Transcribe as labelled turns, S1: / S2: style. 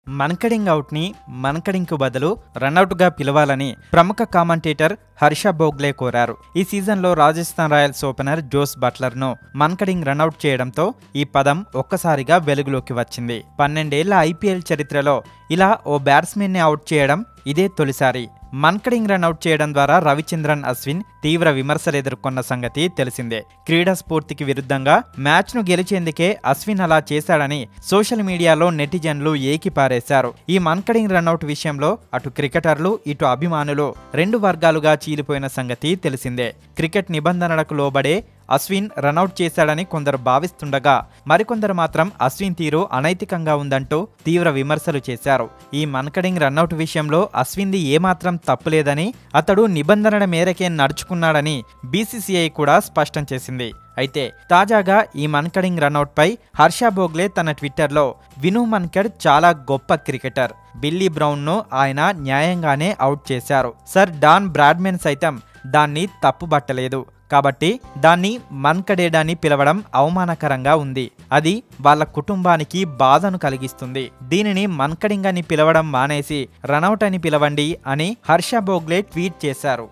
S1: మన్కడింగ్ అవుట్ని మన్కడింగ్కు బదులు రన్అట్గా పిలవాలని ప్రముఖ కామెంటేటర్ హర్ష భోగ్లే కోరారు. ఈ సీజన్లో రాజస్థాన్ రాయల్స్ ఓపెనర్ జోస్ బట్లర్ను మన్కడింగ్ రన్అట్ చేయడంతో ఈ పదం ఒక్కసారిగా వెలుగులోకి వచ్చింది. 12 ఏళ్ల ఐపీఎల్ చరిత్రలో ఇలా ఓ బ్యాట్స్మెన్ని అవుట్ చేయడం ఇదే తొలిసారి. మన్కడింగ్ రన్అట్ చేయడం ద్వారా రవిచంద్రన్ అశ్విన్ తీవ్ర విమర్శలు ఎదుర్కొన్న సంగతి తెలిసిందే. క్రీడా స్ఫూర్తికి విరుద్ధంగా మ్యాచ్ను గెలిచేందుకే అశ్విన్ అలా చేశాడని సోషల్ మీడియాలో నెటిజన్లు ఏకిపారేశారు. ఈ మన్కడింగ్ రన్అట్ విషయంలో అటు క్రికెటర్లు ఇటు అభిమానులు రెండు వర్గాలుగా చీలిపోయిన సంగతి తెలిసిందే. క్రికెట్ నిబంధనలకు లోబడే అశ్విన్ రన్అట్ చేశాడని కొందరు భావిస్తుండగా మరికొందరు మాత్రం అశ్విన్ తీరు అనైతికంగా ఉందంటూ తీవ్ర విమర్శలు చేశారు. ఈ మన్కడింగ్ రన్అట్ విషయంలో అశ్విన్ది ఏమాత్రం తప్పులేదని, అతడు నిబంధనల మేరకే నడుచుకున్నాడని బీసీసీఐ కూడా స్పష్టం చేసింది. అయితే తాజాగా ఈ మన్కడింగ్ రన్అట్ పై హర్ష భోగ్లే తన ట్విట్టర్లో విను మన్కడ్ చాలా గొప్ప క్రికెటర్, బిల్లీ బ్రౌన్ను ఆయన న్యాయంగానే అవుట్ చేశారు. సర్ డాన్ బ్రాడ్మెన్ సైతం దాన్ని తప్పుబట్టలేదు. కాబట్టి దాన్ని మన్కడేడాని పిలవడం అవమానకరంగా ఉంది. అది వాళ్ళ కుటుంబానికి బాధను కలిగిస్తుంది. దీనిని మన్కడింగ్ అని పిలవడం మానేసి రన్అట్ అని పిలవండి అని హర్ష భోగ్లే ట్వీట్ చేశారు.